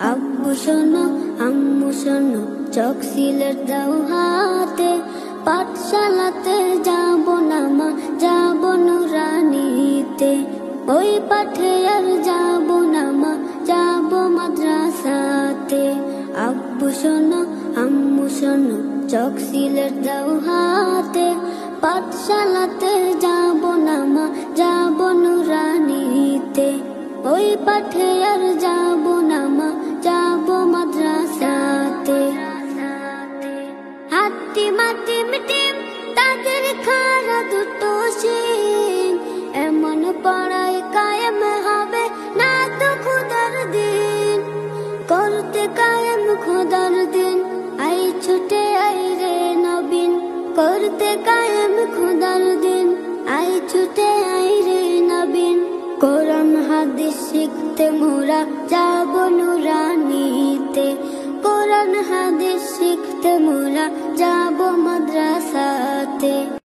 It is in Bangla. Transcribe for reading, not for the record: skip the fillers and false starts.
আব্বু শোনো আম্মু শোনো, চক সিলেট দাও হাতে, পাঠশালাতে যাব না মা, যাব নুরানিতে। ওই পাঠে আর যাব না মা, যাব মাদ্রাসাতে। আব্বু শোনো আম্মু শোনো, চক সিলেট দাও হাতে, পাঠশালাতে যাব না মা, যাব নুরানিতে। ওই পাঠে আর যাব না মা, যাব মাদ্রাসাতে। হাট্টি মাটি মিটিম তাদের খারা দুটো শিং, এমন পড়াই কায়েম হবে না তো খোদার দিন। করতে কায়েম খোদার দিন, আই ছুটে আই রে নবীন। করতে কায়েম খোদার দিন, আই ছুটে আই রে নবীন। কোরআন হাদিস শিখতে মোরা যাব নুরানিতে, কোরআন হাদিস শিখতে মোরা যাব